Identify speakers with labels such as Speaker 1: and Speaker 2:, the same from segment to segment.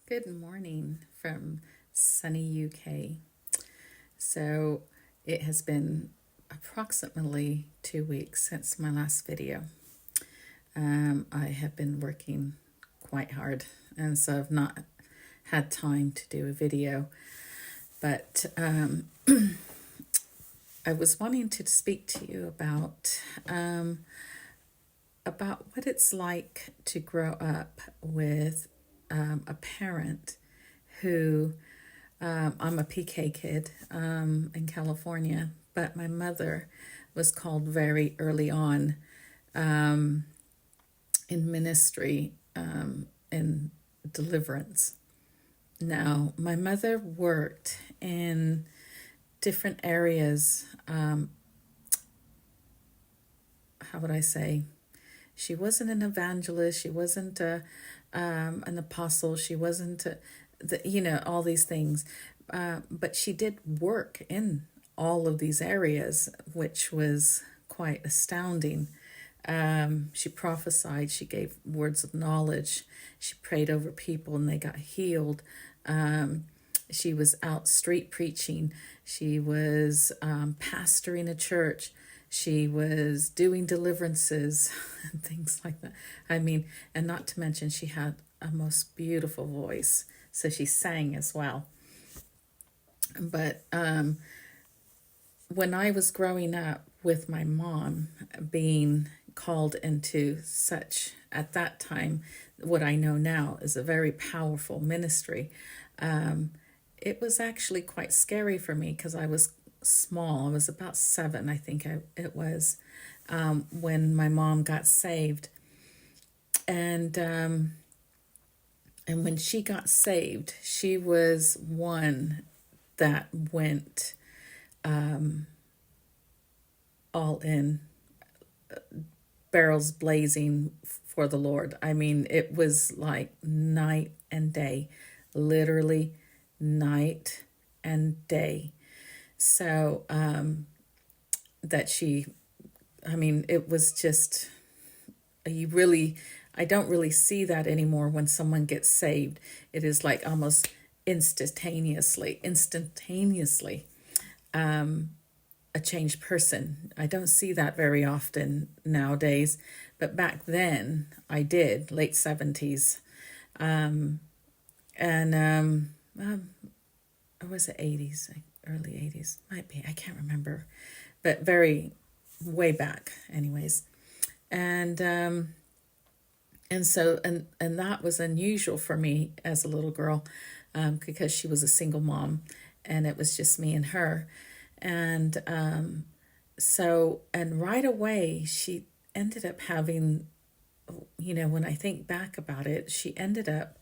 Speaker 1: Good morning from sunny UK. So it has been approximately 2 weeks since my last video. I have been working quite hard, and so I've not had time to do a video. But I was wanting to speak to you about what it's like to grow up with a parent who I'm a PK kid in California, but my mother was called very early on in ministry in Deliverance. Now, my mother worked in different areas. How would I say? She wasn't an evangelist. She wasn't an apostle. She wasn't, all these things. But she did work in all of these areas, which was quite astounding. She prophesied. She gave words of knowledge. She prayed over people and they got healed. She was out street preaching. She was pastoring a church. She was doing deliverances and things like that. I mean, and not to mention she had a most beautiful voice. So she sang as well. But when I was growing up with my mom being called into such, at that time, what I know now is a very powerful ministry, it was actually quite scary for me because I was small. I was about 7, I think it was, when my mom got saved. And when she got saved, she was one that went all in, barrels blazing for the Lord. I mean, it was like night and day, literally night and day. So that it was just, I don't really see that anymore when someone gets saved. It is like almost instantaneously a changed person. I don't see that very often nowadays, but back then I did, late 70s. Or was it 80s, early 80s? Might be, I can't remember, but very way back anyways. And that was unusual for me as a little girl, because she was a single mom and it was just me and her. And and right away she ended up having, when I think back about it, she ended up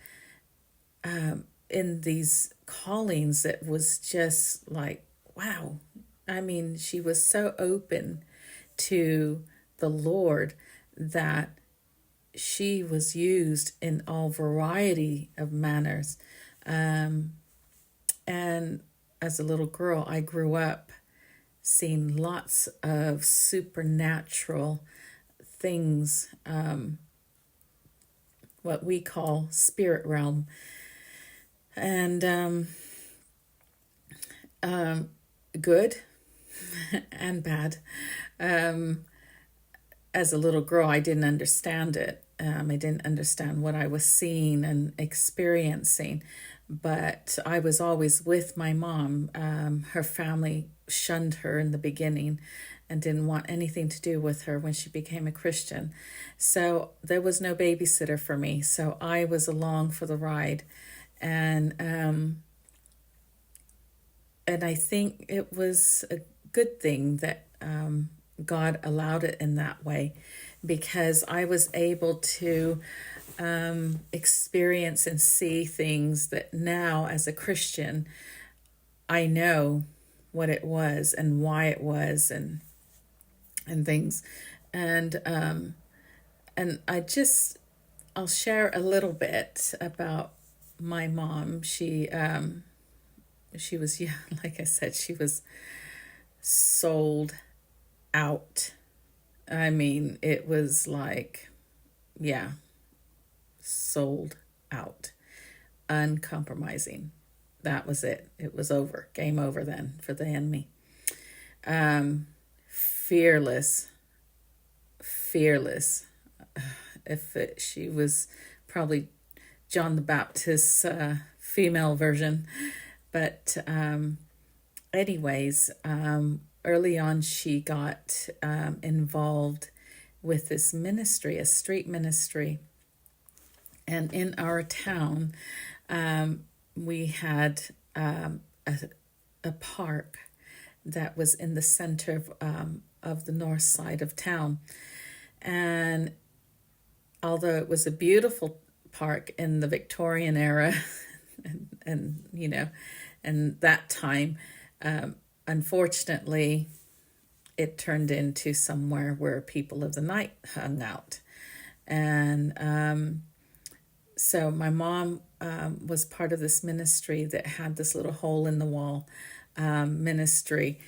Speaker 1: in these callings that was just like, wow. I mean, she was so open to the Lord that she was used in all variety of manners. And as a little girl, I grew up seeing lots of supernatural things, what we call spirit realm. And good and bad. As a little girl, I didn't understand it. I didn't understand what I was seeing and experiencing, but I was always with my mom. Her family shunned her in the beginning and didn't want anything to do with her when she became a Christian. So there was no babysitter for me. So I was along for the ride. And I think it was a good thing that God allowed it in that way, because I was able to experience and see things that now as a Christian, I know what it was and why it was and things. And I'll share a little bit about my mom. She was, yeah, like I said, she was sold out. I mean, it was like, yeah, sold out. uncompromising. That was it. It was over. Game over then for the enemy. Fearless, fearless. She was probably John the Baptist's female version. But anyways, early on she got involved with this ministry, a street ministry. And in our town, we had a park that was in the center of the north side of town. And although it was a beautiful park in the Victorian era, and you know, and that time, unfortunately, it turned into somewhere where people of the night hung out. And so my mom was part of this ministry that had this little hole in the wall ministry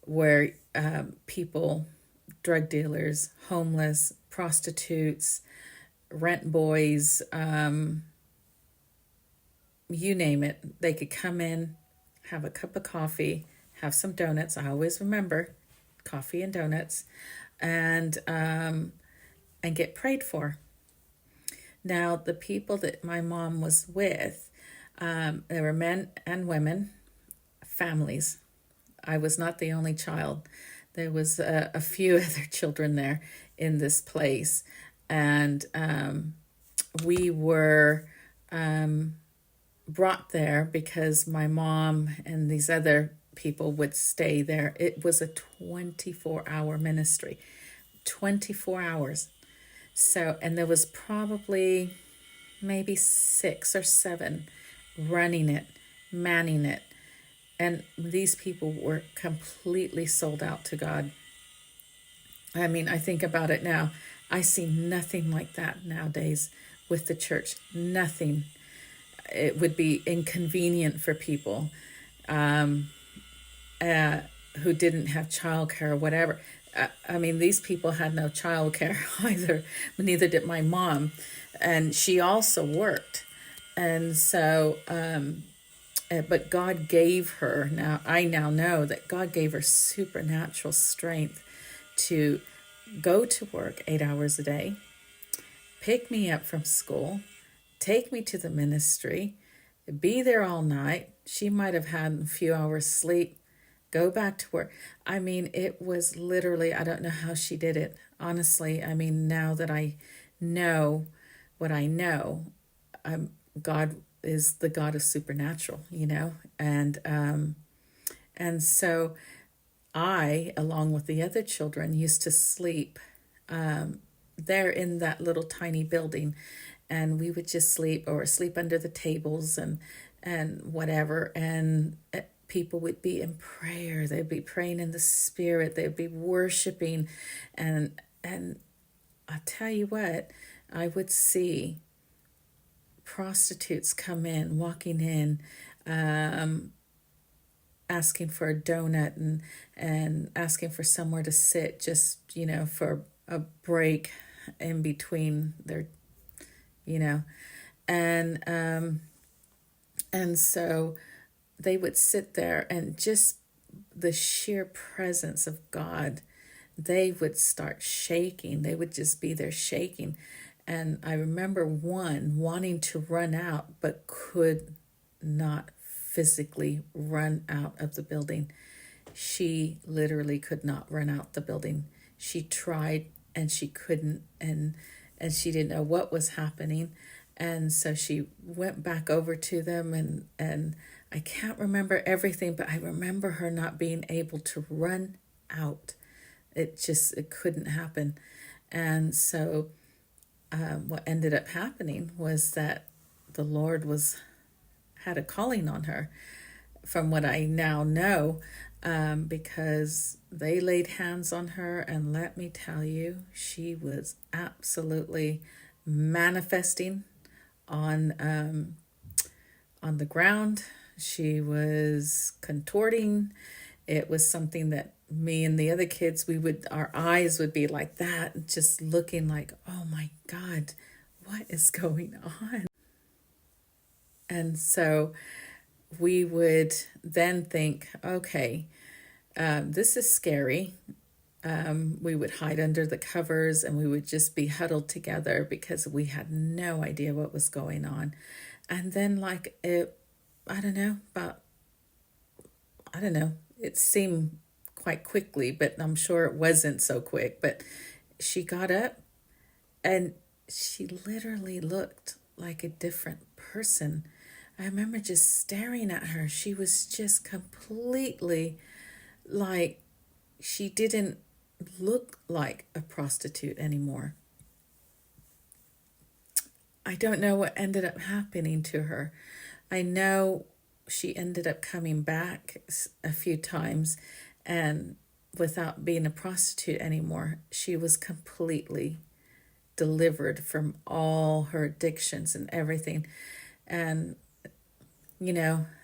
Speaker 1: where people, drug dealers, homeless, prostitutes, rent boys, you name it, they could come in, have a cup of coffee, have some donuts. I always remember coffee and donuts, and get prayed for. Now, the people that my mom was with, there were men and women, families. I was not the only child. There was a few other children there in this place, and we were brought there because my mom and these other people would stay there. It was a 24-hour ministry, 24 hours. So, and there was probably maybe 6 or 7 running it, manning it. And these people were completely sold out to God. I mean, I think about it now. I see nothing like that nowadays with the church. Nothing. It would be inconvenient for people who didn't have childcare or whatever. I mean, these people had no childcare either. Neither did my mom. And she also worked. And so, but God gave her, I now know that God gave her supernatural strength to go to work 8 hours a day, pick me up from school, take me to the ministry, be there all night. She might have had a few hours sleep, go back to work. I mean, it was literally, I don't know how she did it. Honestly, I mean, now that I know what I know, God is the God of supernatural, you know? And so I, along with the other children, used to sleep there in that little tiny building, and we would just sleep or sleep under the tables and whatever. And people would be in prayer. They'd be praying in the spirit. They'd be worshiping. And I'll tell you what, I would see prostitutes come in, walking in, asking for a donut and asking for somewhere to sit, just, you know, for a break in between their, you know, and so they would sit there, and just the sheer presence of God, they would start shaking. They would just be there shaking. And I remember one wanting to run out, but could not physically run out of the building. She literally could not run out the building. She tried and she couldn't, and she didn't know what was happening. And so she went back over to them, and I can't remember everything, but I remember her not being able to run out. It couldn't happen. And so what ended up happening was that the Lord had a calling on her, from what I now know, because they laid hands on her, and let me tell you, she was absolutely manifesting on the ground. She was contorting. It was something that me and the other kids, our eyes would be like that, just looking like, oh my God, what is going on? And so we would then think, okay, this is scary. We would hide under the covers and we would just be huddled together because we had no idea what was going on. And then, I don't know, it seemed quite quickly, but I'm sure it wasn't so quick. But she got up and she literally looked like a different person. I remember just staring at her. She was just completely like, she didn't look like a prostitute anymore. I don't know what ended up happening to her. I know she ended up coming back a few times, and without being a prostitute anymore, she was completely delivered from all her addictions and everything. And,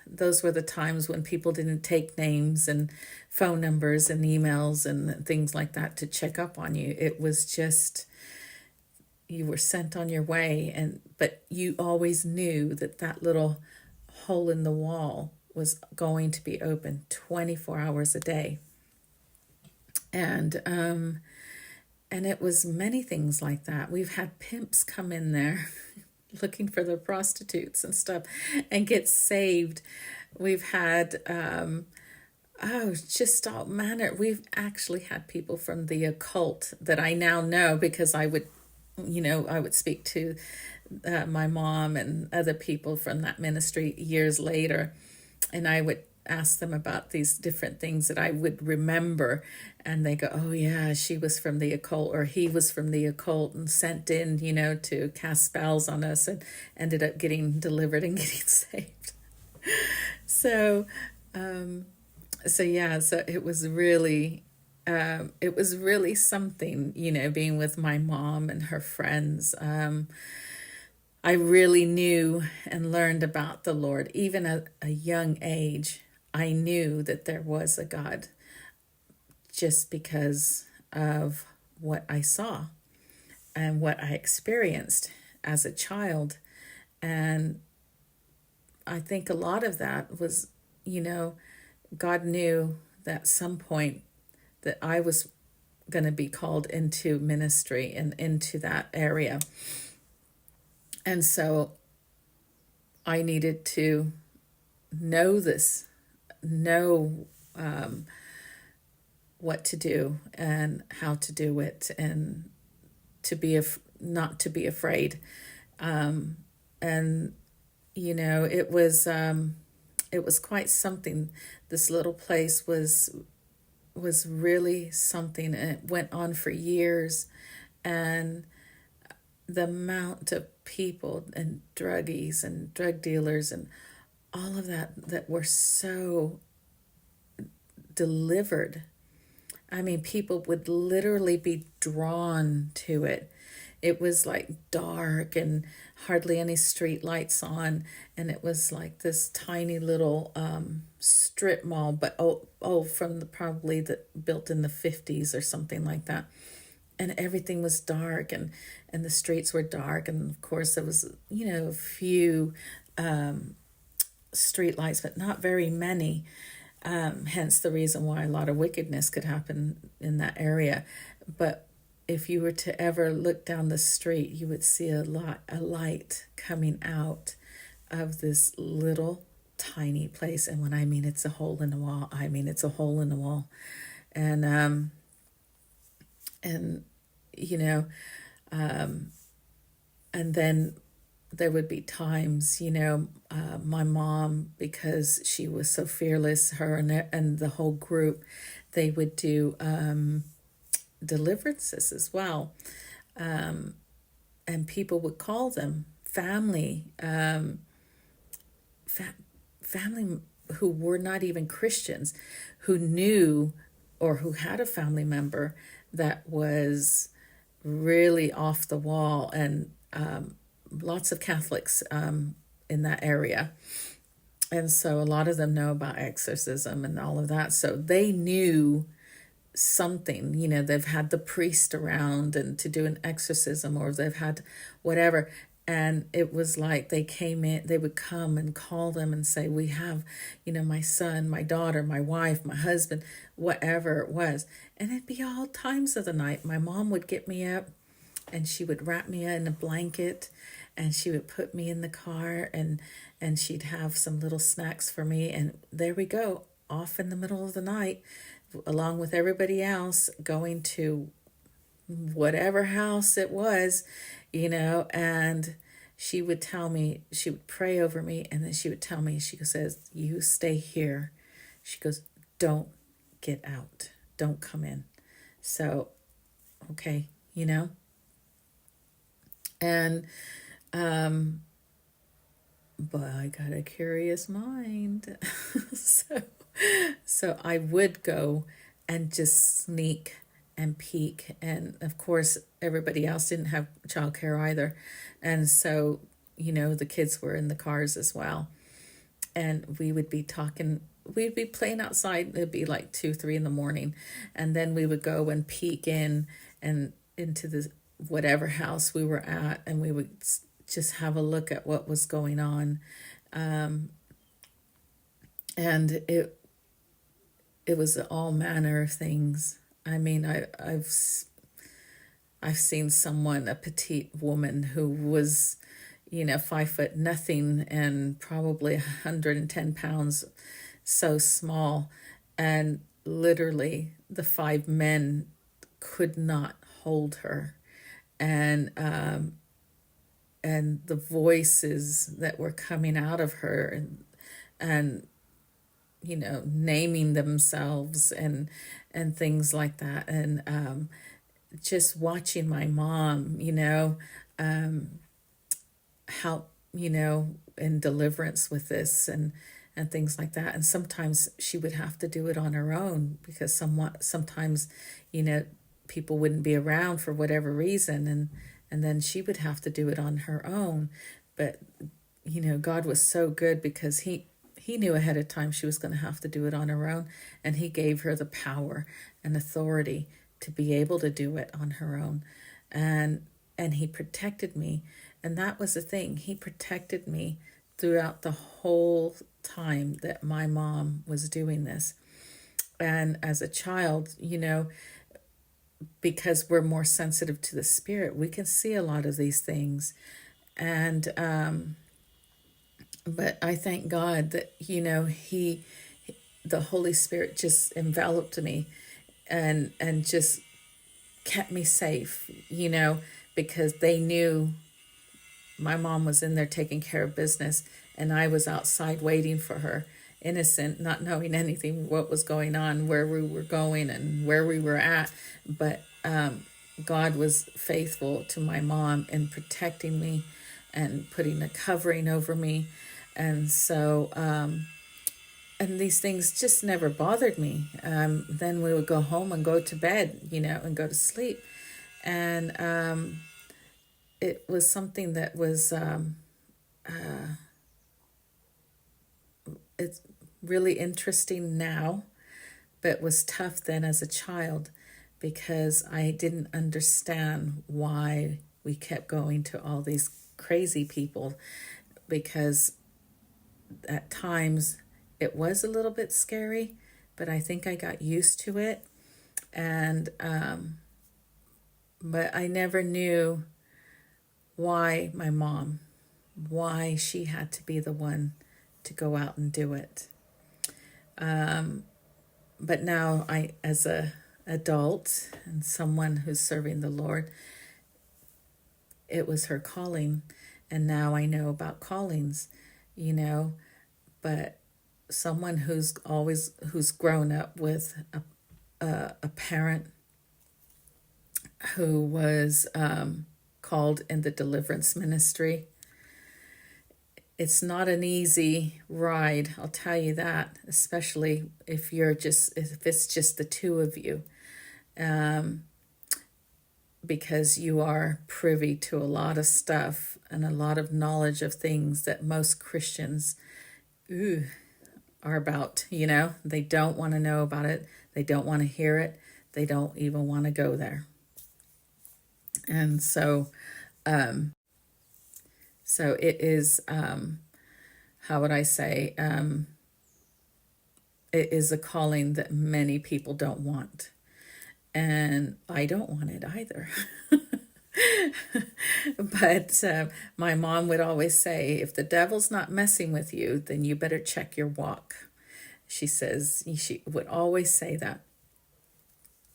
Speaker 1: those were the times when people didn't take names and phone numbers and emails and things like that to check up on you. It was just, you were sent on your way, but you always knew that that little hole in the wall was going to be open 24 hours a day. And it was many things like that. We've had pimps come in there looking for their prostitutes and stuff and get saved. We've had just all manner. We've actually had people from the occult that I now know because I would speak to my mom and other people from that ministry years later, and I would ask them about these different things that I would remember, and they go, oh yeah, she was from the occult, or he was from the occult and sent in, to cast spells on us, and ended up getting delivered and getting saved. So it was really something, being with my mom and her friends. I really knew and learned about the Lord. Even at a young age, I knew that there was a God just because of what I saw and what I experienced as a child. And I think a lot of that was, God knew that at some point that I was going to be called into ministry and into that area. And so I needed to know what to do and how to do it, and to be not to be afraid. And it was quite something. This little place was really something, and it went on for years. And the amount of people and druggies and drug dealers and all of that were so delivered. I mean, people would literally be drawn to it. It was like dark and hardly any street lights on, and it was like this tiny little strip mall, but from probably built in the 50s or something like that. And everything was dark, and the streets were dark, and of course there was a few street lights, but not very many. Hence the reason why a lot of wickedness could happen in that area. But if you were to ever look down the street, you would see a light coming out of this little tiny place. And when I mean it's a hole in the wall, I mean it's a hole in the wall. And and then there would be times, my mom, because she was so fearless, her and the whole group, they would do deliverances as well. And people would call them family, family who were not even Christians, who knew or who had a family member that was really off the wall, and lots of Catholics in that area. And so a lot of them know about exorcism and all of that. So they knew something, they've had the priest around and to do an exorcism, or they've had whatever. And it was like they came in, they would come and call them and say, we have, my son, my daughter, my wife, my husband, whatever it was. And it'd be all times of the night. My mom would get me up and she would wrap me in a blanket and she would put me in the car, and she'd have some little snacks for me. And there we go, off in the middle of the night, along with everybody else, going to whatever house it was, and she would tell me, she would pray over me, and then she would tell me, she says, you stay here. She goes, don't get out. Don't come in. So, okay, and, but I got a curious mind. so, so I would go and just sneak and peek. And of course, everybody else didn't have childcare either. And so, the kids were in the cars as well. And we would be talking, we'd be playing outside. It'd be like 2, 3 in the morning. And then we would go and peek in and into the whatever house we were at. And we would just have a look at what was going on. And it was all manner of things. I mean, I've seen someone, a petite woman who was, 5 foot nothing and probably 110 pounds, so small, and literally the 5 men could not hold her, and the voices that were coming out of her, and naming themselves and things like that. And just watching my mom, help, in deliverance with this and things like that. And sometimes she would have to do it on her own because sometimes, people wouldn't be around for whatever reason. And then she would have to do it on her own. But, God was so good because he knew ahead of time she was going to have to do it on her own, and he gave her the power and authority to be able to do it on her own. And he protected me, and that was the thing. He protected me throughout the whole time that my mom was doing this. And as a child, because we're more sensitive to the spirit, we can see a lot of these things. And but I thank God that, the Holy Spirit just enveloped me and just kept me safe, because they knew my mom was in there taking care of business and I was outside waiting for her, innocent, not knowing anything, what was going on, where we were going and where we were at. But God was faithful to my mom in protecting me and putting a covering over me. And so, and these things just never bothered me. Then we would go home and go to bed, and go to sleep. And it was something that was, it's really interesting now, but was tough then as a child because I didn't understand why we kept going to all these crazy people, because at times it was a little bit scary, but I think I got used to it. And but I never knew why my mom, why she had to be the one to go out and do it. But now I, as a adult and someone who's serving the Lord, it was her calling, and now I know about callings, but someone who's grown up with a parent who was called in the deliverance ministry. It's not an easy ride, I'll tell you that, especially if it's just the two of you, because you are privy to a lot of stuff and a lot of knowledge of things that most Christians are about. They don't want to know about it. They don't want to hear it. They don't even want to go there. And so, So it is, how would I say, it is a calling that many people don't want. And I don't want it either. But my mom would always say, if the devil's not messing with you, then you better check your walk. She would always say that.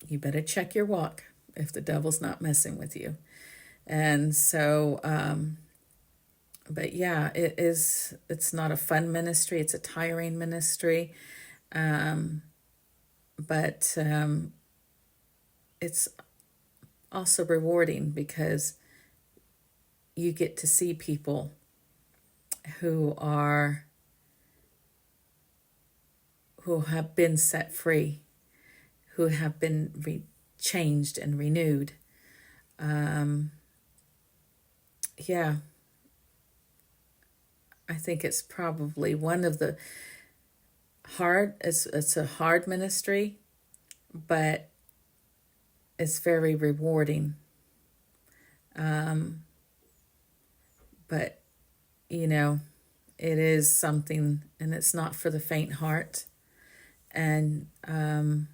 Speaker 1: You better check your walk if the devil's not messing with you. And so, but yeah, it's not a fun ministry. It's a tiring ministry. But it's also rewarding because you get to see people who have been set free, who have been changed and renewed. Yeah, I think it's probably one of the it's a hard ministry, but it's very rewarding. But it is something, and it's not for the faint heart. And the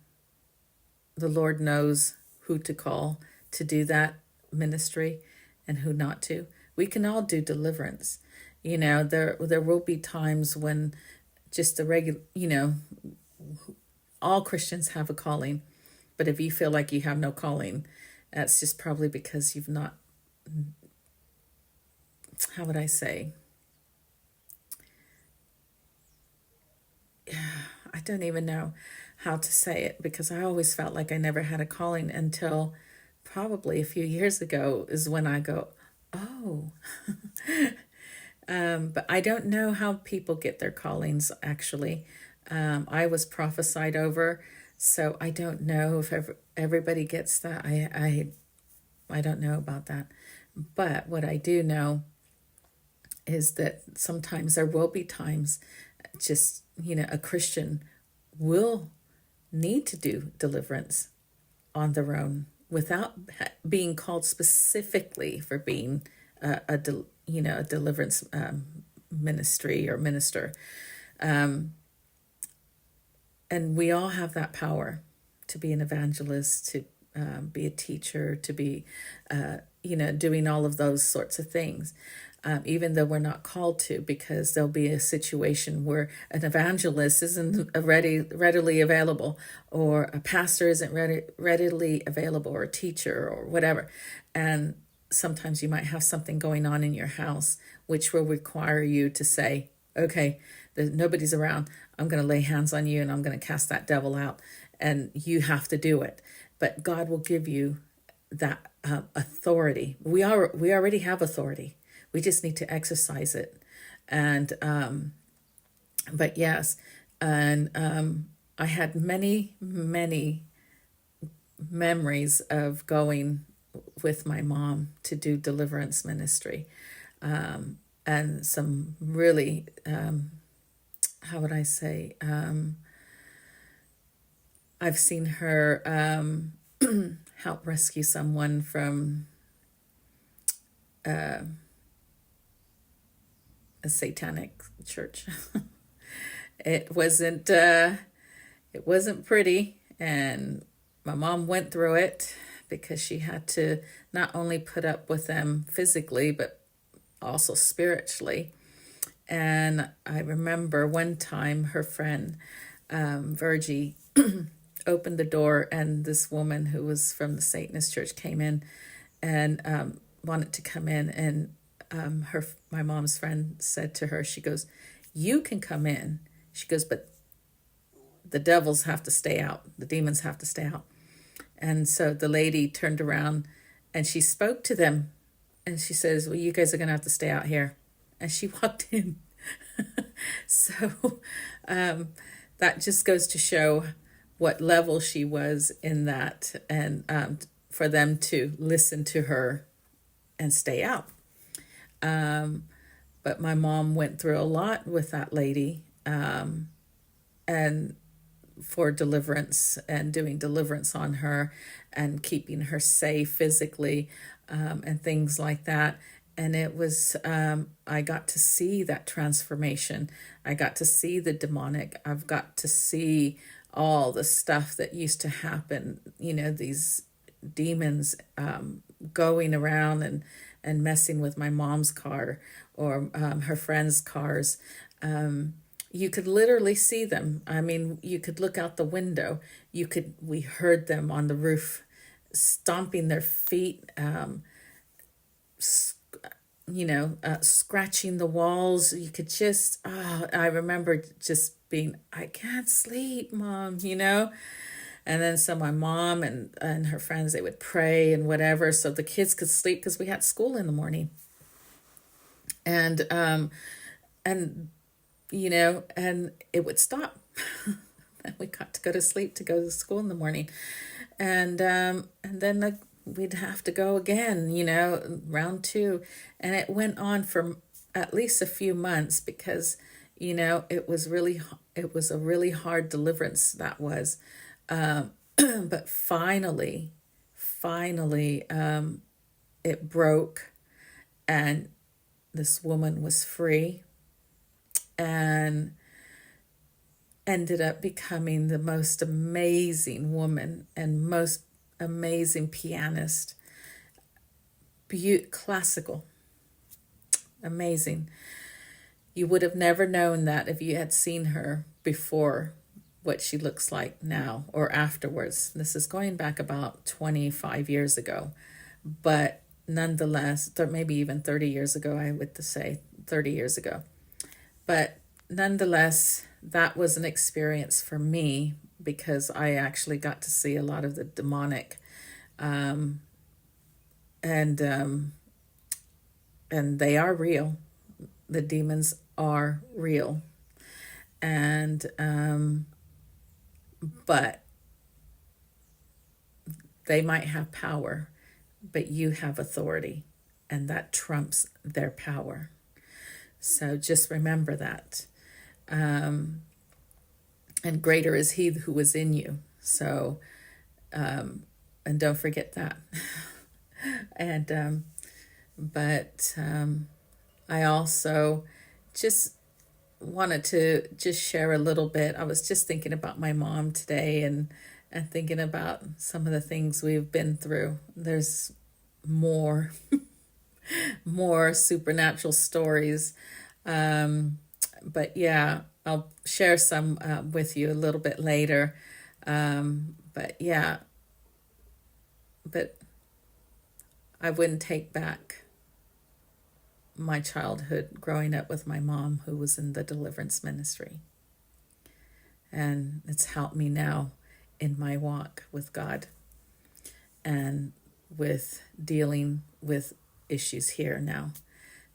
Speaker 1: Lord knows who to call to do that ministry and who not to. We can all do deliverance. There will be times when just the regular, all Christians have a calling. But if you feel like you have no calling, that's just probably because you've not, how would I say? I don't even know how to say it, because I always felt like I never had a calling until probably a few years ago is when I go, oh. But I don't know how people get their callings, actually. I was prophesied over, so I don't know if everybody gets that. I don't know about that. But what I do know is that sometimes there will be times just, a Christian will need to do deliverance on their own without being called specifically for being a deliverance ministry or minister. And we all have that power to be an evangelist, to be a teacher, to be, doing all of those sorts of things. Even though we're not called to, because there'll be a situation where an evangelist isn't readily available, or a pastor isn't readily available, or a teacher, or whatever. And sometimes you might have something going on in your house, which will require you to say, okay, nobody's around. I'm going to lay hands on you and I'm going to cast that devil out. And you have to do it. But God will give you that authority. We already have authority. We just need to exercise it. And, but yes, and I had many, many memories of going with my mom to do deliverance ministry. And some really, how would I say, I've seen her help rescue someone from a satanic church. It wasn't pretty, and my mom went through it because she had to not only put up with them physically, but also spiritually. And I remember one time her friend, Virgie, opened the door, and this woman who was from the Satanist church came in and wanted to come in, and my mom's friend said to her, she goes, "You can come in." She goes, "But the devils have to stay out. The demons have to stay out." And so the lady turned around and she spoke to them, and she says, "Well, you guys are going to have to stay out here." And she walked in. So that just goes to show what level she was in that, and for them to listen to her and stay out. But my mom went through a lot with that lady, and for deliverance and doing deliverance on her and keeping her safe physically, and things like that. And it was, I got to see that transformation. I got to see the demonic. I've got to see all the stuff that used to happen, these demons going around and messing with my mom's car or her friends' cars. You could literally see them. I mean, you could look out the window. We heard them on the roof stomping their feet, scratching the walls. You could just, I remember just being, I can't sleep, Mom. And then so my mom and her friends, they would pray and whatever, so the kids could sleep because we had school in the morning. And and it would stop. And we got to go to sleep to go to school in the morning. And then we'd have to go again, round two. And it went on for at least a few months because, it was a really hard deliverance that was. But finally, it broke, and this woman was free and ended up becoming the most amazing woman and most amazing pianist. Classical. Amazing. You would have never known that if you had seen her before, what she looks like now or afterwards. This is going back about 25 years ago. But nonetheless, maybe even 30 years ago, I would say 30 years ago. But nonetheless, that was an experience for me because I actually got to see a lot of the demonic, and they are real. The demons are real, and but they might have power, but you have authority, and that trumps their power. So just remember that. And greater is he who is in you. So, and don't forget that. But I also just wanted to just share a little bit. I was just thinking about my mom today and thinking about some of the things we've been through. There's more supernatural stories. But yeah, I'll share some with you a little bit later. But I wouldn't take back my childhood growing up with my mom, who was in the deliverance ministry. And it's helped me now in my walk with God and with dealing with issues here now.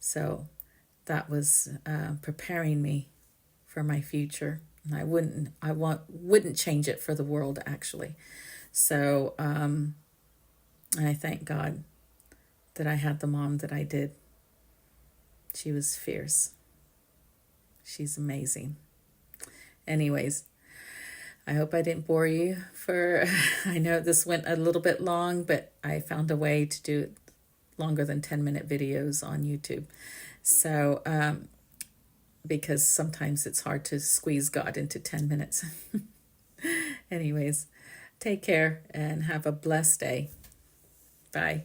Speaker 1: So that was preparing me for my future. And I wouldn't change it for the world, actually. So I thank God that I had the mom that I did. She was fierce. She's amazing. Anyways, I hope I didn't bore you I know this went a little bit long, but I found a way to do it longer than 10-minute videos on YouTube. So, because sometimes it's hard to squeeze God into 10 minutes. Anyways, take care and have a blessed day. Bye.